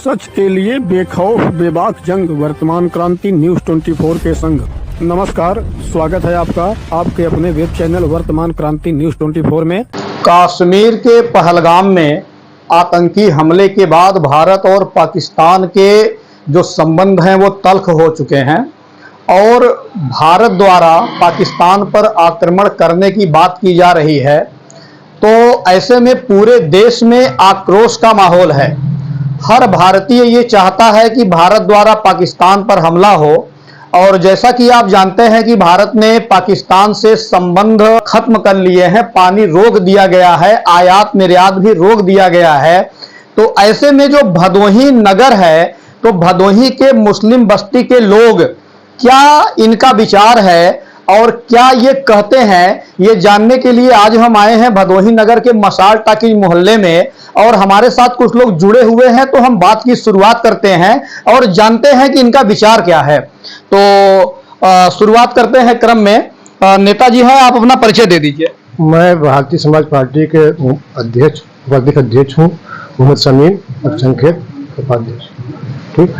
सच के लिए बेखौफ बेबाक जंग, वर्तमान क्रांति न्यूज 24 के संग। नमस्कार, स्वागत है आपका आपके अपने वेब चैनल वर्तमान क्रांति न्यूज 24 में। कश्मीर के पहलगाम में आतंकी हमले के बाद भारत और पाकिस्तान के जो संबंध हैं वो तल्ख हो चुके हैं और भारत द्वारा पाकिस्तान पर आक्रमण करने की बात की जा रही है। तो ऐसे में पूरे देश में आक्रोश का माहौल है। हर भारतीय ये चाहता है कि भारत द्वारा पाकिस्तान पर हमला हो और जैसा कि आप जानते हैं कि भारत ने पाकिस्तान से संबंध खत्म कर लिए हैं, पानी रोक दिया गया है, आयात निर्यात भी रोक दिया गया है। तो ऐसे में जो भदोही नगर है, तो भदोही के मुस्लिम बस्ती के लोग क्या इनका विचार है और क्या ये कहते हैं, ये जानने के लिए आज हम आए हैं भदोही नगर के मसाल टाकी मोहल्ले में और हमारे साथ कुछ लोग जुड़े हुए हैं। तो हम बात की शुरुआत करते हैं और जानते हैं कि इनका विचार क्या है। तो शुरुआत करते हैं क्रम में। नेताजी हैं, आप अपना परिचय दे दीजिए। मैं भारतीय समाज पार्टी के अध्यक्ष उपाध्यक्ष अध्यक्ष हूँ, मोहम्मद समीम अल्पसंख्यक उपाध्यक्ष। ठीक।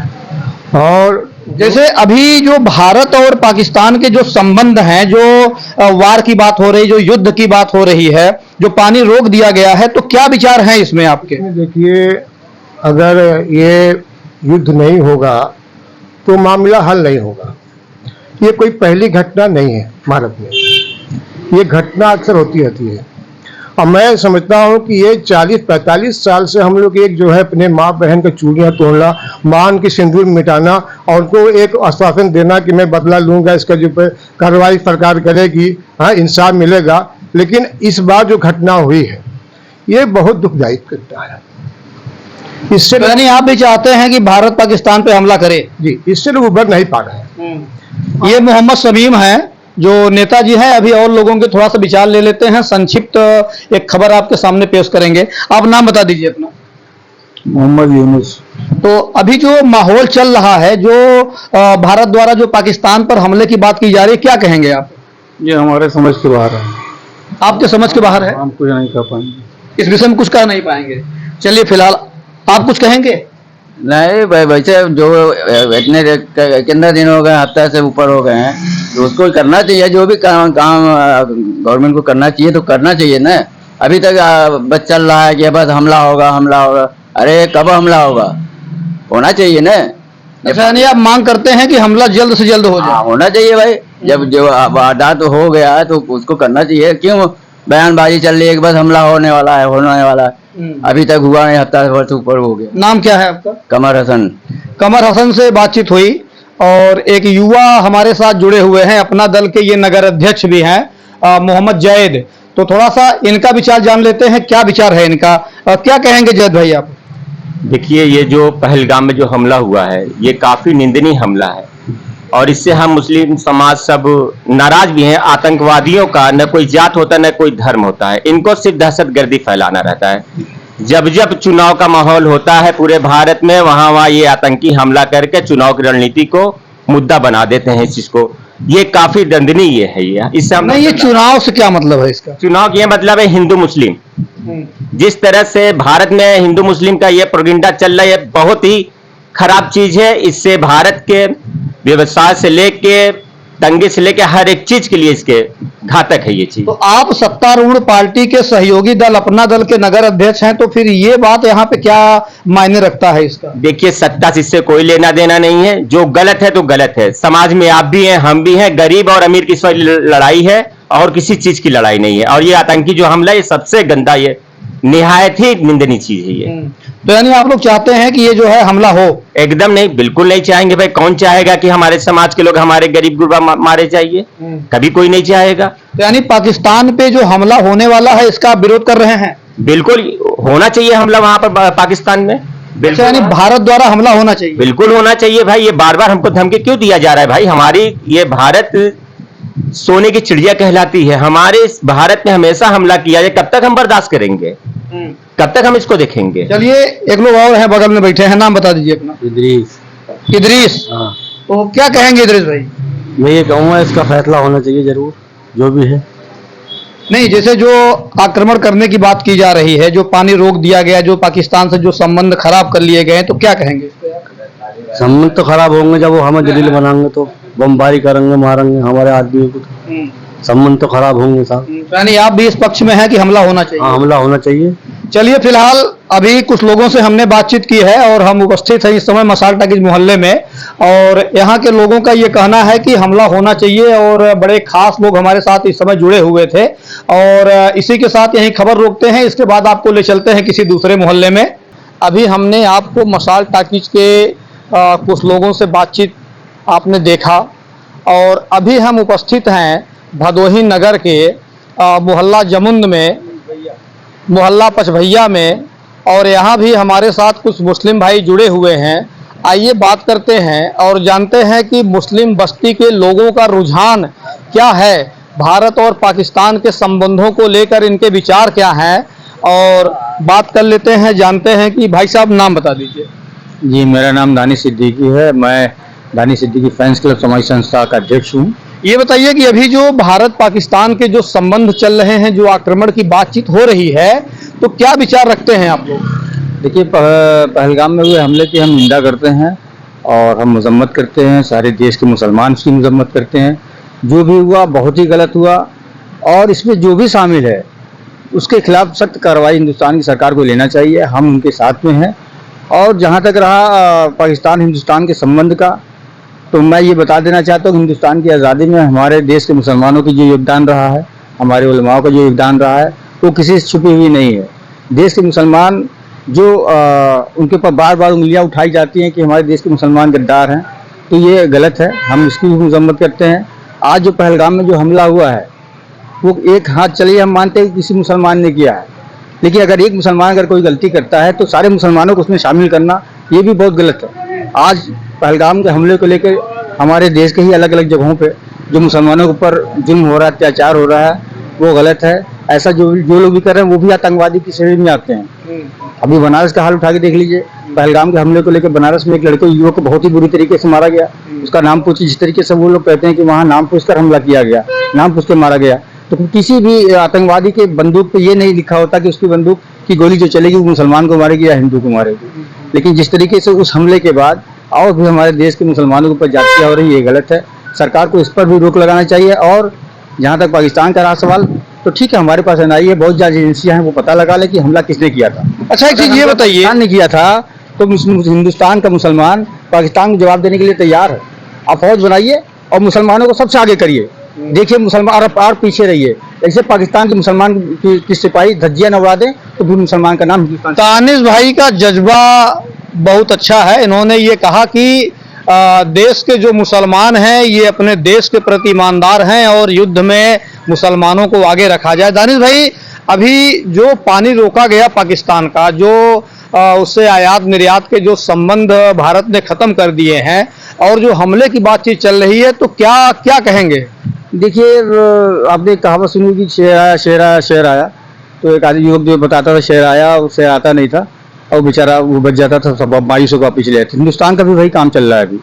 और जैसे अभी जो भारत और पाकिस्तान के जो संबंध हैं, जो वार की बात हो रही, जो युद्ध की बात हो रही है, जो पानी रोक दिया गया है, तो क्या विचार हैं इसमें आपके? देखिए, अगर ये युद्ध नहीं होगा तो मामला हल नहीं होगा। ये कोई पहली घटना नहीं है भारत में, ये घटना अक्सर होती रहती है। और मैं समझता हूँ कि ये 40-45 साल से हम लोग एक जो है अपने माँ बहन का चूड़ियाँ तोड़ना, मान की सिंदूर मिटाना और उनको एक आश्वासन देना कि मैं बदला लूंगा, इसका जो कार्रवाई सरकार करेगी, हाँ इंसाफ मिलेगा। लेकिन इस बार जो घटना हुई है ये बहुत दुखदायी घटना है। इससे यानी आप भी चाहते हैं कि भारत पाकिस्तान पे हमला करे? जी, इससे लोग उबर नहीं पा रहे हैं। ये मोहम्मद समीम हैं जो नेताजी हैं। अभी और लोगों के थोड़ा सा विचार ले लेते हैं, संक्षिप्त एक खबर आपके सामने पेश करेंगे। आप नाम बता दीजिए अपना। मोहम्मद यूनुस। तो अभी जो माहौल चल रहा है, जो भारत द्वारा जो पाकिस्तान पर हमले की बात की जा रही है, क्या कहेंगे आप? ये हमारे समझ के बाहर है। आपके समझ के बाहर है? हम कुछ नहीं कह पाएंगे इस विषय में, कुछ कह नहीं पाएंगे। चलिए, फिलहाल आप कुछ कहेंगे? नहीं भाई, वैसे जो इतने कितने दिन हो गए, हफ्ता से ऊपर हो गए हैं, तो उसको करना चाहिए। जो भी काम गवर्नमेंट को करना चाहिए तो करना चाहिए ना। अभी तक बस चल रहा है कि बस हमला होगा हमला होगा। अरे कब हमला होगा? होना चाहिए ना। ऐसा नहीं आप मांग करते हैं कि हमला जल्द से जल्द हो जाए? होना चाहिए भाई। जब जो वारदात हो गया है तो उसको करना चाहिए। क्यों बयानबाजी चल रही है कि बस हमला होने वाला है होने वाला है? अभी तक हुआ नहीं, हफ्ता से ऊपर हो गया। नाम क्या है आपका? कमर हसन। कमर हसन से बातचीत हुई और एक युवा हमारे साथ जुड़े हुए हैं, अपना दल के ये नगर अध्यक्ष भी हैं, मोहम्मद जैद। तो थोड़ा सा इनका विचार जान लेते हैं, क्या विचार है इनका। क्या कहेंगे जैद भाई आप? देखिए, ये जो पहलगाम में जो हमला हुआ है ये काफी निंदनीय हमला है और इससे हम मुस्लिम समाज सब नाराज भी हैं। आतंकवादियों का न कोई जात होता है न कोई धर्म होता है, इनको सिर्फ दहशतगर्दी फैलाना रहता है। जब जब चुनाव का माहौल होता है पूरे भारत में, वहां ये आतंकी हमला करके चुनाव की रणनीति को मुद्दा बना देते हैं इस चीज को। ये काफी दंडनीय है। इससे हम नहीं, ये चुनाव से क्या मतलब है इसका? चुनाव का ये मतलब है हिंदू मुस्लिम। जिस तरह से भारत में हिंदू मुस्लिम का ये प्रोपेगेंडा चल रहा है, बहुत ही खराब चीज है। इससे भारत के व्यवसाय से लेके दंगे से लेके हर एक चीज के लिए इसके घातक है ये चीज। तो आप सत्तारूढ़ पार्टी के सहयोगी दल, अपना दल के नगर अध्यक्ष हैं, तो फिर ये बात यहाँ पे क्या मायने रखता है इसका? देखिए, सत्ता से इससे कोई लेना देना नहीं है। जो गलत है तो गलत है। समाज में आप भी हैं, हम भी हैं। गरीब और अमीर की लड़ाई है और किसी चीज की लड़ाई नहीं है। और ये आतंकी जो हमला, ये सबसे गंदा, ये निहायत ही निंदनीय चीज है ये। तो यानी आप लोग चाहते हैं कि ये जो है हमला हो? एकदम नहीं, बिल्कुल नहीं चाहेंगे भाई। कौन चाहेगा कि हमारे समाज के लोग, हमारे गरीब गुरबा मारे जाइए? कभी कोई नहीं चाहेगा। तो यानी पाकिस्तान पे जो हमला होने वाला है इसका आप विरोध कर रहे हैं? बिल्कुल होना चाहिए हमला वहां पर पाकिस्तान में। बिल्कुल, यानी भारत द्वारा हमला होना चाहिए? बिल्कुल होना चाहिए भाई। ये बार बार हमको धमकी क्यों दिया जा रहा है भाई? हमारी ये भारत सोने की चिड़िया कहलाती है। हमारे इस भारत में हमेशा हमला किया है। कब तक हम बर्दाश्त करेंगे? कब तक हम इसको देखेंगे? चलिए, एक लोग और हैं बगल में बैठे हैं, नाम बता दीजिए अपना। इदरीस। इदरीस। हाँ। तो क्या कहेंगे इदरीस भाई? मैं ये कहूँगा इसका फैसला होना चाहिए जरूर, जो भी है। नहीं, जैसे जो आक्रमण करने की बात की जा रही है, जो पानी रोक दिया गया, जो पाकिस्तान से जो संबंध खराब कर लिए गए हैं, तो क्या कहेंगे इस पे? संबंध तो खराब होंगे जब वो हमें जलील बनाएंगे, तो बमबारी करेंगे, मारेंगे हमारे आदमी को, संबंध तो खराब होंगे साहब। यानी आप भी इस पक्ष में हैं कि हमला होना चाहिए? हाँ, हमला होना चाहिए। चलिए, फिलहाल अभी कुछ लोगों से हमने बातचीत की है और हम उपस्थित हैं इस समय मसाल टाकीज मोहल्ले में, और यहाँ के लोगों का ये कहना है कि हमला होना चाहिए, और बड़े खास लोग हमारे साथ इस समय जुड़े हुए थे। और इसी के साथ यही खबर रोकते हैं, इसके बाद आपको ले चलते हैं किसी दूसरे मोहल्ले में। अभी हमने आपको मसाल टाकीज के कुछ लोगों से बातचीत आपने देखा, और अभी हम उपस्थित हैं भदोही नगर के मोहल्ला जमुंद में, मोहल्ला पचभैया में, और यहाँ भी हमारे साथ कुछ मुस्लिम भाई जुड़े हुए हैं। आइए बात करते हैं और जानते हैं कि मुस्लिम बस्ती के लोगों का रुझान क्या है, भारत और पाकिस्तान के संबंधों को लेकर इनके विचार क्या हैं, और बात कर लेते हैं, जानते हैं कि भाई साहब नाम बता दीजिए। जी, मेरा नाम दानिश सिद्दीकी है। मैं दानिश सिद्दीकी फैंस क्लब समाज संस्था का अध्यक्ष हूँ। ये बताइए कि अभी जो भारत पाकिस्तान के जो संबंध चल रहे हैं, जो आक्रमण की बातचीत हो रही है, तो क्या विचार रखते हैं आप लोग? देखिए, पहलगाम में हुए हमले की हम निंदा करते हैं और हम मजम्मत करते हैं, सारे देश के मुसलमान उसकी मजम्मत करते हैं। जो भी हुआ बहुत ही गलत हुआ, और इसमें जो भी शामिल है उसके खिलाफ सख्त कार्रवाई हिंदुस्तान की सरकार को लेना चाहिए। हम उनके साथ में हैं। और जहाँ तक रहा पाकिस्तान हिंदुस्तान के संबंध का, तो मैं ये बता देना चाहता हूँ, हिंदुस्तान की आज़ादी में हमारे देश के मुसलमानों की जो योगदान रहा है, हमारे उलमाओं का जो योगदान रहा है, वो किसी से छुपी हुई नहीं है। देश के मुसलमान जो उनके ऊपर बार बार उंगलियां उठाई जाती हैं कि हमारे देश के मुसलमान गद्दार हैं, तो ये गलत है। हम इसकी भी मजम्मत करते हैं। आज जो पहलगाम में जो हमला हुआ है, वो एक हाथ चलिए हम मानते हैं कि किसी मुसलमान ने किया है, लेकिन अगर एक मुसलमान अगर कोई गलती करता है तो सारे मुसलमानों को उसमें शामिल करना ये भी बहुत गलत है। आज पहलगाम के हमले को लेकर हमारे देश के ही अलग अलग जगहों पे जो मुसलमानों के ऊपर जुल्म हो रहा है, अत्याचार हो रहा है, वो गलत है। ऐसा जो लोग भी कर रहे हैं वो भी आतंकवादी की श्रेणी में आते हैं। अभी बनारस का हाल उठा के देख लीजिए। पहलगाम के हमले को लेकर बनारस में एक लड़के युवक को बहुत ही बुरी तरीके से मारा गया। उसका नाम पूछ, जिस तरीके से वो लोग कहते हैं कि वहाँ नाम पूछकर हमला किया गया, नाम पूछ के मारा गया, तो किसी भी आतंकवादी के बंदूक पे ये नहीं लिखा होता कि उसकी बंदूक की गोली जो चलेगी वो मुसलमान को मारेगी या हिंदू को मारेगी। लेकिन जिस तरीके से उस हमले के बाद और भी हमारे देश के मुसलमानों के ऊपर जातियाँ हो रही है, ये गलत है। सरकार को इस पर भी रोक लगाना चाहिए। और जहाँ तक पाकिस्तान का रहा सवाल, तो ठीक है, हमारे पास एनआईए है, बहुत ज़्यादा एजेंसियाँ हैं, वो पता लगा ले कि हमला किसने किया था। अच्छा, एक चीज ये बताइए, पाकिस्तान ने किया था तो हिंदुस्तान का मुसलमान पाकिस्तान को जवाब देने के लिए तैयार है। आप फौज बनाइए और मुसलमानों को सबसे आगे करिए। देखिए मुसलमान और पीछे रहिए। ऐसे पाकिस्तान के मुसलमान की सिपाही धज्जियां न उड़ा दें तो फिर मुसलमान का नाम हिंदुस्तान। दानिश भाई का जज्बा बहुत अच्छा है। इन्होंने ये कहा कि देश के जो मुसलमान हैं ये अपने देश के प्रति ईमानदार हैं और युद्ध में मुसलमानों को आगे रखा जाए। दानिश भाई, अभी जो पानी रोका गया पाकिस्तान का, जो उससे आयात निर्यात के जो संबंध भारत ने खत्म कर दिए हैं, और जो हमले की बातचीत चल रही है, तो क्या क्या कहेंगे? देखिए, आपने कहावत सुनी कि शेर आया शेर आया शेर आया, तो एक आदमी युवक जो बताता था शेर आया, वो शेर आता नहीं था और बेचारा वो बच जाता था, सब मायूसों का पीछे ले। हिंदुस्तान का भी वही काम चल रहा है अभी।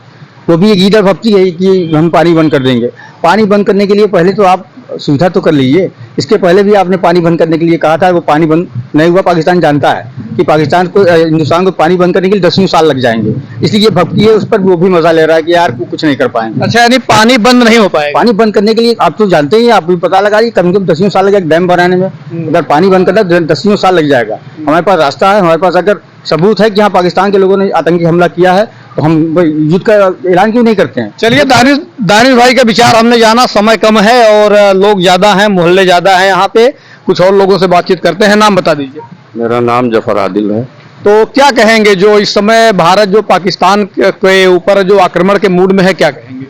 वो भी एक ईदर भक्ति है कि हम पानी बंद कर देंगे। पानी बंद करने के लिए पहले तो आप सुविधा तो कर लीजिए। इसके पहले भी आपने पानी बंद करने के लिए कहा था, वो पानी बंद नहीं हुआ। पाकिस्तान जानता है कि पाकिस्तान को हिंदुस्तान को पानी बंद करने के लिए 10 साल लग जाएंगे, इसलिए ये भक्ति है, उस पर वो भी मजा ले रहा है कि यार कुछ नहीं कर पाएंगे। अच्छा, यानी पानी बंद नहीं हो पाएगा? पानी बंद करने के लिए आप तो जानते ही, आप भी पता लगा कम से कम 10 साल लगेगा डैम बनाने में। अगर पानी बंद करना 10 साल लग जाएगा। हमारे पास रास्ता है, हमारे पास अगर सबूत है कि हाँ पाकिस्तान के लोगों ने आतंकी हमला किया है, तो हम युद्ध का ऐलान क्यों नहीं करते हैं? चलिए, दानिश भाई का विचार हमने जाना। समय कम है और लोग ज्यादा हैं, मोहल्ले ज्यादा हैं यहाँ पे। कुछ और लोगों से बातचीत करते हैं। नाम बता दीजिए। मेरा नाम जफर आदिल है। तो क्या कहेंगे, जो इस समय भारत जो पाकिस्तान के ऊपर जो आक्रमण के मूड में है, क्या कहेंगे?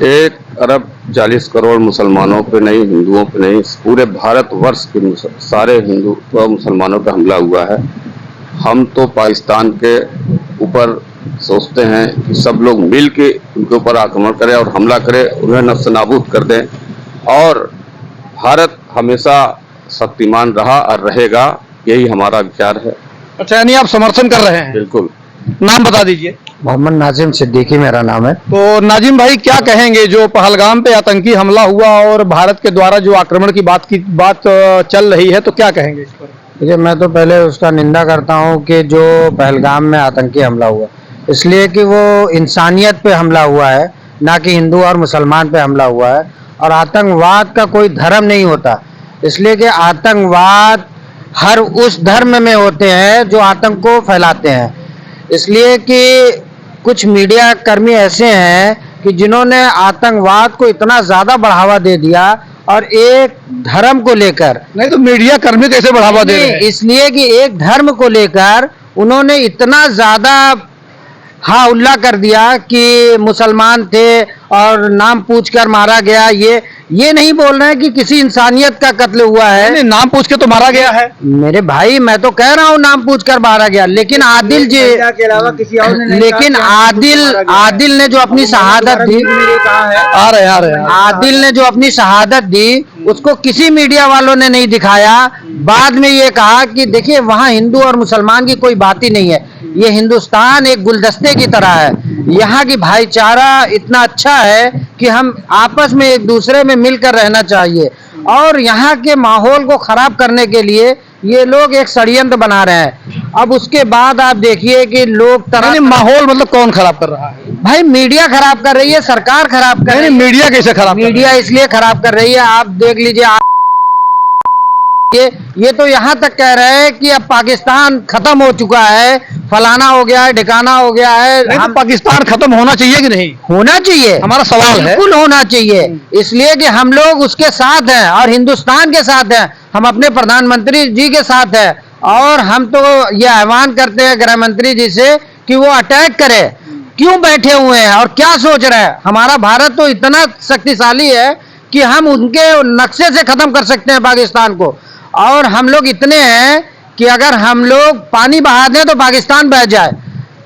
1 अरब 40 करोड़ मुसलमानों पे नहीं, हिंदुओं पे नहीं, पूरे भारतवर्ष के सारे हिंदू व मुसलमानों पे हमला हुआ है। हम तो पाकिस्तान के ऊपर सोचते हैं कि सब लोग मिल के उनके ऊपर आक्रमण करें और हमला करें, उन्हें नफ्स नाबूद कर दें। और भारत हमेशा शक्तिमान रहा और रहेगा, यही हमारा विचार है। अच्छा, यानी आप समर्थन कर रहे हैं? बिल्कुल। नाम बता दीजिए। मोहम्मद नाजिम सिद्दीकी मेरा नाम है। तो नाजिम भाई क्या कहेंगे, जो पहलगाम पे आतंकी हमला हुआ और भारत के द्वारा जो आक्रमण की बात चल रही है, तो क्या कहेंगे इस पर? देखिए, मैं तो पहले उसका निंदा करता हूँ कि जो पहलगाम में आतंकी हमला हुआ, इसलिए कि वो इंसानियत पे हमला हुआ है, ना कि हिंदू और मुसलमान पे हमला हुआ है। और आतंकवाद का कोई धर्म नहीं होता, इसलिए कि आतंकवाद हर उस धर्म में होते हैं जो आतंक को फैलाते हैं। इसलिए कि कुछ मीडिया कर्मी ऐसे हैं कि जिन्होंने आतंकवाद को इतना ज्यादा बढ़ावा दे दिया, और एक धर्म को लेकर। नहीं तो मीडिया कर्मी कैसे बढ़ावा दे रहे हैं? इसलिए कि एक धर्म को लेकर उन्होंने इतना ज्यादा हाँ उल्ला कर दिया कि मुसलमान थे और नाम पूछकर मारा गया। ये नहीं बोल रहे हैं कि किसी इंसानियत का कत्ल हुआ है। नहीं, नाम पूछ के तो मारा गया है मेरे भाई, मैं तो कह रहा हूँ नाम पूछकर मारा गया, लेकिन आदिल जी के अलावा किसी और ने, लेकिन आदिल ने जो अपनी शहादत दी, आ रहे हैं आदिल ने जो अपनी शहादत दी उसको किसी मीडिया वालों ने नहीं दिखाया। बाद में ये कहा कि देखिए वहाँ हिंदू और मुसलमान की कोई बात ही नहीं है, ये हिंदुस्तान एक गुलदस्ते की तरह है, यहाँ की भाईचारा इतना अच्छा है कि हम आपस में एक दूसरे में मिलकर रहना चाहिए। और यहाँ के माहौल को खराब करने के लिए ये लोग एक षड्यंत्र बना रहे हैं। अब उसके बाद आप देखिए कि लोग तरह माहौल मतलब कौन खराब कर रहा है? भाई मीडिया खराब कर रही है, सरकार खराब कर रही है। मीडिया कैसे खराब? मीडिया इसलिए खराब कर रही है, आप देख लीजिए। ये तो यहाँ तक कह रहे हैं कि अब पाकिस्तान खत्म हो चुका है, फलाना हो गया है, ढिकाना हो गया है। हम पाकिस्तान खत्म होना चाहिए कि नहीं? होना चाहिए, हमारा सवाल है। बिल्कुल होना चाहिए, इसलिए कि हम लोग उसके साथ हैं और हिंदुस्तान के साथ हैं, हम अपने प्रधानमंत्री जी के साथ हैं। और हम तो ये आह्वान करते हैं गृह मंत्री जी से कि वो अटैक करे। क्यों बैठे हुए हैं और क्या सोच रहे हैं? हमारा भारत तो इतना शक्तिशाली है कि हम उनके नक्शे से खत्म कर सकते हैं पाकिस्तान को। और हम लोग इतने हैं कि अगर हम लोग पानी बहा दें तो पाकिस्तान बह जाए।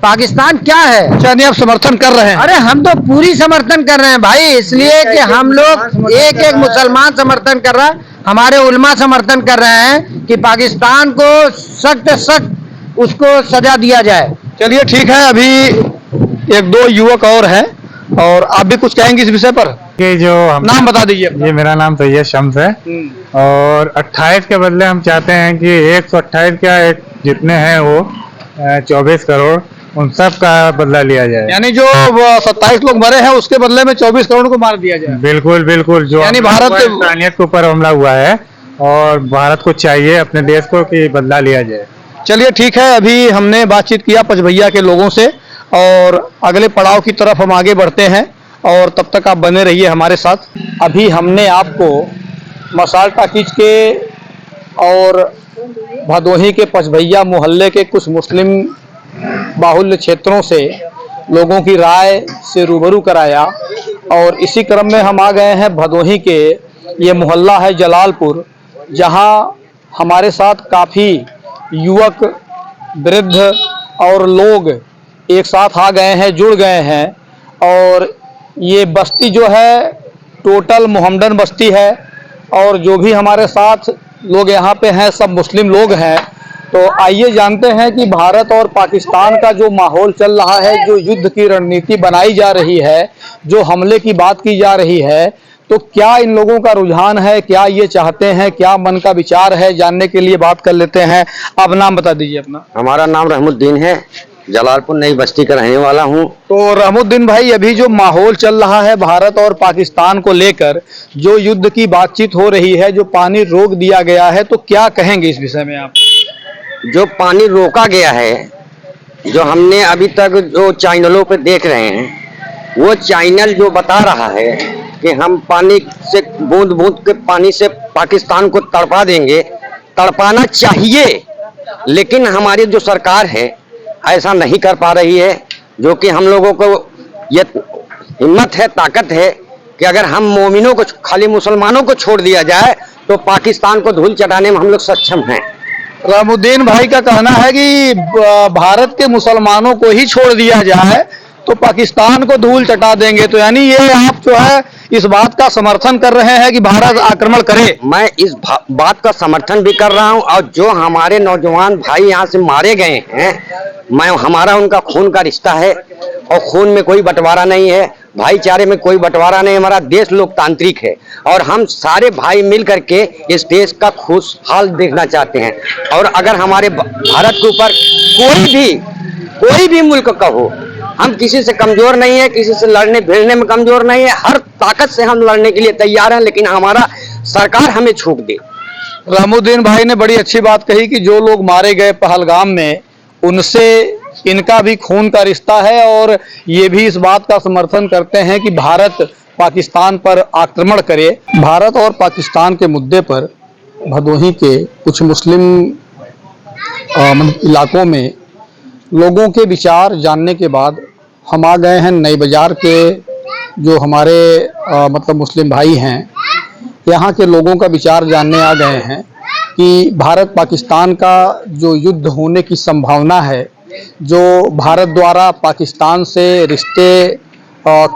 पाकिस्तान क्या है? अच्छा, नहीं आप समर्थन कर रहे हैं? अरे हम तो पूरी समर्थन कर रहे हैं भाई, इसलिए कि हम लोग एक मुसलमान समर्थन कर रहा है, हमारे उलमा समर्थन कर रहे हैं कि पाकिस्तान को सख्त उसको सजा दिया जाए। चलिए ठीक है, अभी एक दो युवक और हैं और आप भी कुछ कहेंगे इस विषय पर? कि जो नाम बता दीजिए। ये मेरा नाम तैयब शम्स है और 28 के बदले हम चाहते हैं कि 128 का एक जितने हैं वो 24 करोड़ उन सब का बदला लिया जाए। यानी जो 27 लोग मरे हैं उसके बदले में 24 करोड़ को मार दिया जाए। बिल्कुल बिल्कुल, जो यानी भारत के इंसानियत के ऊपर हमला हुआ है और भारत को चाहिए अपने देश को कि बदला लिया जाए। चलिए ठीक है, अभी हमने बातचीत किया पचभैया के लोगों से और अगले पड़ाव की तरफ हम आगे बढ़ते हैं और तब तक आप बने रहिए हमारे साथ। अभी हमने आपको मसाल टाकीज के और भदोही के पचभैया मोहल्ले के कुछ मुस्लिम बाहुल्य क्षेत्रों से लोगों की राय से रूबरू कराया और इसी क्रम में हम आ गए हैं भदोही के ये मोहल्ला है जलालपुर, जहां हमारे साथ काफ़ी युवक, वृद्ध और लोग एक साथ आ गए हैं, जुड़ गए हैं। और ये बस्ती जो है टोटल मोहम्मडन बस्ती है और जो भी हमारे साथ लोग यहाँ पे हैं सब मुस्लिम लोग हैं। तो आइए जानते हैं कि भारत और पाकिस्तान का जो माहौल चल रहा है, जो युद्ध की रणनीति बनाई जा रही है, जो हमले की बात की जा रही है, तो क्या इन लोगों का रुझान है, क्या ये चाहते हैं, क्या मन का विचार है, जानने के लिए बात कर लेते हैं। आप नाम बता दीजिए अपना। हमारा नाम रहमुद्दीन है, जलालपुर नई बस्ती का रहने वाला हूँ। तो रहमुद्दीन भाई, अभी जो माहौल चल रहा है भारत और पाकिस्तान को लेकर, जो युद्ध की बातचीत हो रही है, जो पानी रोक दिया गया है, तो क्या कहेंगे इस विषय में आप? जो पानी रोका गया है, जो हमने अभी तक जो चैनलों पे देख रहे हैं, वो चैनल जो बता रहा है कि हम पानी से बूंद बूंद के पानी से पाकिस्तान को तड़पा देंगे, तड़पाना चाहिए, लेकिन हमारी जो सरकार है ऐसा नहीं कर पा रही है। जो कि हम लोगों को ये हिम्मत है, ताकत है कि अगर हम मोमिनों को, खाली मुसलमानों को छोड़ दिया जाए तो पाकिस्तान को धूल चटाने में हम लोग सक्षम हैं। रहमुद्दीन भाई का कहना है कि भारत के मुसलमानों को ही छोड़ दिया जाए तो पाकिस्तान को धूल चटा देंगे। तो यानी ये आप जो है इस बात का समर्थन कर रहे हैं कि भारत आक्रमण करे? मैं इस बात का समर्थन भी कर रहा हूं और जो हमारे नौजवान भाई यहाँ से मारे गए हैं, हमारा उनका खून का रिश्ता है, और खून में कोई बंटवारा नहीं है, भाईचारे में कोई बंटवारा नहीं। हमारा देश लोकतांत्रिक है और हम सारे भाई मिल करके इस देश का खुशहाल देखना चाहते हैं। और अगर हमारे भारत के ऊपर कोई भी मुल्क का हो, हम किसी से कमजोर नहीं है, किसी से लड़ने भिड़ने में कमजोर नहीं है, हर ताकत से हम लड़ने के लिए तैयार हैं, लेकिन हमारा सरकार हमें छूट दे। रामुद्दीन भाई ने बड़ी अच्छी बात कही कि जो लोग मारे गए पहलगाम में, उनसे इनका भी खून का रिश्ता है और ये भी इस बात का समर्थन करते हैं कि भारत पाकिस्तान पर आक्रमण करे। भारत और पाकिस्तान के मुद्दे पर भदोही के कुछ मुस्लिम इलाकों में लोगों के विचार जानने के बाद हम आ गए हैं नई बाजार के जो हमारे मतलब मुस्लिम भाई हैं, यहाँ के लोगों का विचार जानने आ गए हैं कि भारत पाकिस्तान का जो युद्ध होने की संभावना है, जो भारत द्वारा पाकिस्तान से रिश्ते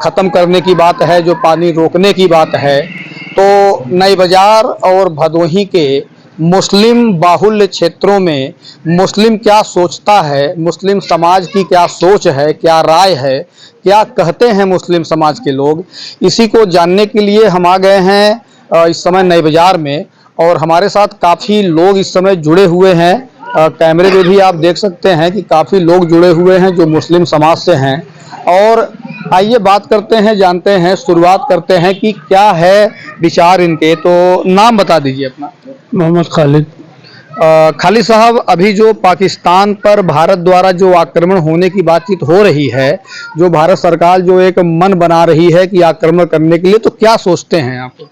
ख़त्म करने की बात है, जो पानी रोकने की बात है, तो नई बाजार और भदोही के मुस्लिम बाहुल्य क्षेत्रों में मुस्लिम क्या सोचता है, मुस्लिम समाज की क्या सोच है, क्या राय है, क्या कहते हैं मुस्लिम समाज के लोग, इसी को जानने के लिए हम आ गए हैं इस समय नई बाजार में। और हमारे साथ काफ़ी लोग इस समय जुड़े हुए हैं, कैमरे में भी आप देख सकते हैं कि काफ़ी लोग जुड़े हुए हैं जो मुस्लिम समाज से हैं। और आइए बात करते हैं, जानते हैं, शुरुआत करते हैं कि क्या है विचार इनके। तो नाम बता दीजिए अपना। मोहम्मद खालिद। खालिद साहब, अभी जो पाकिस्तान पर भारत द्वारा जो आक्रमण होने की बातचीत हो रही है, जो भारत सरकार जो एक मन बना रही है कि आक्रमण करने के लिए, तो क्या सोचते हैं आप?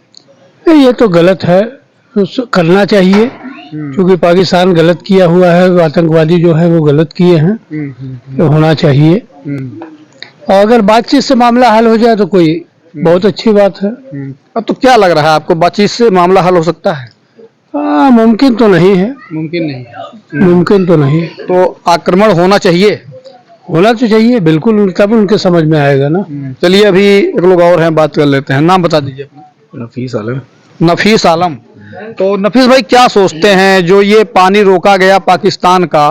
ये तो गलत है, करना चाहिए क्योंकि पाकिस्तान गलत किया हुआ है, आतंकवादी जो है वो गलत किए हैं, तो होना चाहिए। और अगर बातचीत से मामला हल हो जाए तो कोई बहुत अच्छी बात है। अब तो क्या लग रहा है आपको, बातचीत से मामला हल हो सकता है? मुमकिन तो नहीं है। मुमकिन नहीं। मुमकिन तो नहीं। तो आक्रमण होना चाहिए? होना तो चाहिए बिल्कुल, तब उनके समझ में आएगा ना। चलिए अभी एक लोग और हैं, बात कर लेते हैं। नाम बता दीजिए अपना। नफीस आलम। नफीस आलम। तो नफीस भाई, क्या सोचते हैं जो ये पानी रोका गया पाकिस्तान का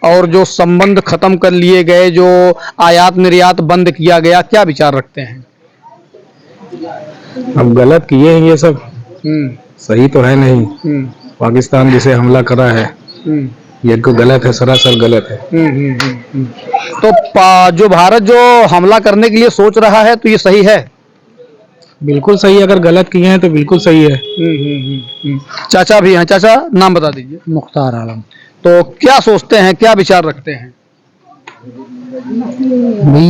और जो संबंध खत्म कर लिए गए, जो आयात निर्यात बंद किया गया, क्या विचार रखते हैं? अब गलत किए हैं ये सब, सही तो है नहीं। पाकिस्तान जिसे हमला करा है ये तो गलत है, सरासर गलत है। तो जो भारत जो हमला करने के लिए सोच रहा है, तो ये सही है? बिल्कुल सही, अगर गलत किए हैं तो बिल्कुल सही है। चाचा भी हैं। चाचा, नाम बता दीजिए। मुख्तार आलम। तो क्या सोचते हैं, क्या विचार रखते हैं?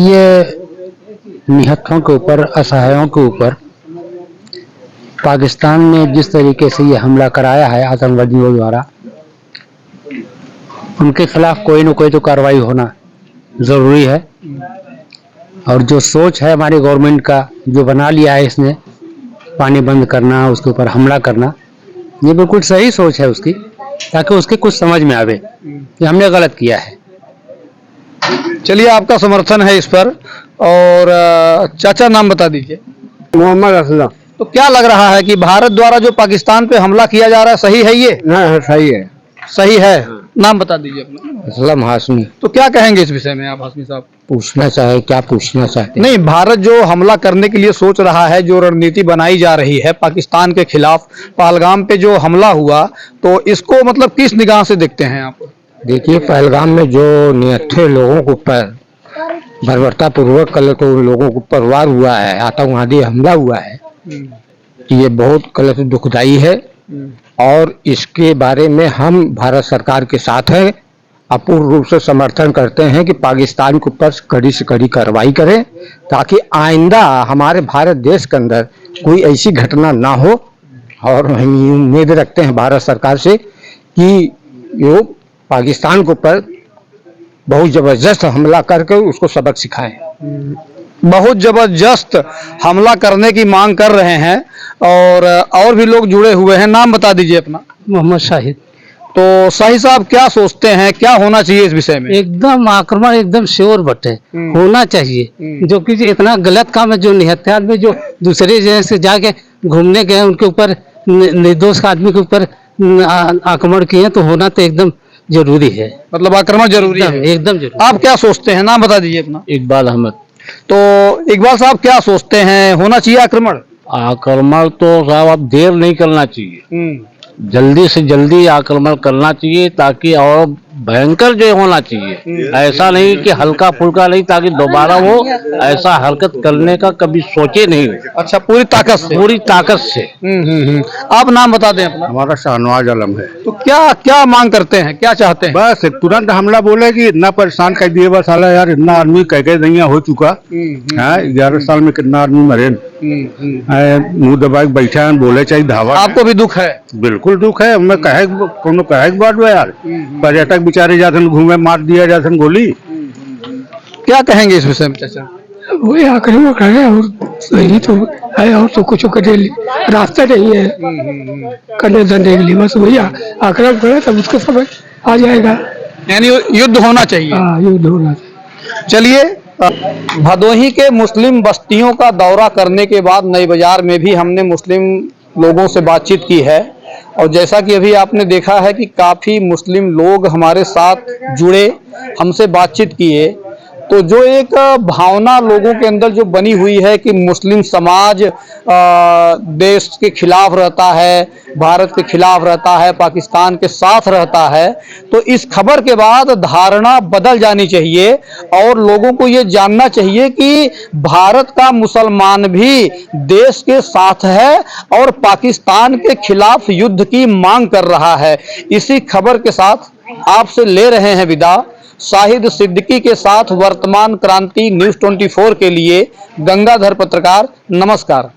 ये निहत्थों के ऊपर, असहायों के ऊपर पाकिस्तान ने जिस तरीके से ये हमला कराया है आतंकवादियों द्वारा, उनके खिलाफ कोई न कोई तो कार्रवाई होना जरूरी है। और जो सोच है हमारी गवर्नमेंट का, जो बना लिया है इसने, पानी बंद करना, उसके ऊपर हमला करना, ये बिल्कुल सही सोच है उसकी, ताकि उसकी कुछ समझ में आवे कि हमने गलत किया है। चलिए, आपका समर्थन है इस पर। और चाचा, नाम बता दीजिए। मोहम्मद असलम। तो क्या लग रहा है कि भारत द्वारा जो पाकिस्तान पे हमला किया जा रहा है, सही है ये? नहीं, सही है। सही है। नाम बता दीजिए अपना। असलम हाशमी। तो क्या कहेंगे इस विषय में आप हाशमी साहब? पूछना चाहे, क्या पूछना चाहते हैं? नहीं, भारत जो हमला करने के लिए सोच रहा है, जो रणनीति बनाई जा रही है पाकिस्तान के खिलाफ, पहलगाम पे जो हमला हुआ, तो इसको मतलब किस निगाह से देखते हैं आप? देखिए, पहलगाम में जो निहत्थे लोगों के ऊपर बर्बरतापूर्वक गलत लोगों के ऊपर वार हुआ है, आतंकवादी हमला हुआ है, ये बहुत गलत, दुखदाई है। और इसके बारे में हम भारत सरकार के साथ हैं, अपूर्ण रूप से समर्थन करते हैं कि पाकिस्तान के ऊपर कड़ी से कड़ी कार्रवाई करें, ताकि आइंदा हमारे भारत देश के अंदर कोई ऐसी घटना ना हो। और हम ये उम्मीद रखते हैं भारत सरकार से कि वो पाकिस्तान के ऊपर बहुत जबरदस्त हमला करके उसको सबक सिखाएं। बहुत जबरदस्त हमला करने की मांग कर रहे हैं। और भी लोग जुड़े हुए हैं। नाम बता दीजिए अपना। मोहम्मद शाहिद। तो शाहिद साहब, क्या सोचते हैं, क्या होना चाहिए इस विषय में? एकदम आक्रमण एकदम श्योर बटे होना चाहिए, जो कि इतना गलत काम है। जो निहत्थे में जो दूसरे जगह से जाके घूमने गए, उनके ऊपर निर्दोष आदमी के ऊपर आक्रमण किए, तो होना तो एकदम जरूरी है। मतलब आक्रमण जरूरी है? एकदम जरूरी। आप क्या सोचते हैं? नाम बता दीजिए अपना। इकबाल अहमद। तो इकबाल साहब क्या सोचते हैं, होना चाहिए आक्रमण? आक्रमण तो साहब अब देर नहीं करना चाहिए, जल्दी से जल्दी आक्रमण करना चाहिए ताकि और भयंकर जो होना चाहिए, ऐसा नहीं कि हल्का फुल्का नहीं, ताकि दोबारा वो ऐसा हरकत करने का कभी सोचे नहीं। अच्छा, पूरी ताकत से? पूरी ताकत से। आप नाम बता दें अपना। हमारा शाहनवाज आलम है। तो क्या क्या मांग करते हैं, क्या चाहते हैं? बस तुरंत हमला बोले कि इतना परेशान कर दिए, बस साला यार इतना आदमी कह दैया हो चुका है, 11 साल में कितना आदमी मरे, मुंह दबा के बैठे हैं, बोले चाहिए धावा। आपको भी दुख है? बिल्कुल दुख है, मैं कहे बात में यार, पर्यटक बेचारे जाते घूमे, मार दिया जाते गोली। क्या कहेंगे इस विषय में चाचा? वही आक्रमण करे और यही तो है, और तो कुछ करने रास्ता नहीं है करने धरने के लिए, बस वही आक्रमण करे तब उसको समय आ जाएगा। यानी युद्ध होना चाहिए? हाँ, युद्ध होना चाहिए। चलिए, भदोही के मुस्लिम बस्तियों का दौरा करने के बाद नई बाजार में भी हमने मुस्लिम लोगों से बातचीत की है, और जैसा कि अभी आपने देखा है कि काफ़ी मुस्लिम लोग हमारे साथ जुड़े, हमसे बातचीत किए, तो जो एक भावना लोगों के अंदर जो बनी हुई है कि मुस्लिम समाज देश के खिलाफ रहता है, भारत के खिलाफ रहता है, पाकिस्तान के साथ रहता है, तो इस खबर के बाद धारणा बदल जानी चाहिए और लोगों को ये जानना चाहिए कि भारत का मुसलमान भी देश के साथ है और पाकिस्तान के खिलाफ युद्ध की मांग कर रहा है। इसी खबर के साथ आपसे ले रहे हैं विदा। शाहिद सिद्दीकी के साथ वर्तमान क्रांति न्यूज़ 24 के लिए गंगाधर पत्रकार, नमस्कार।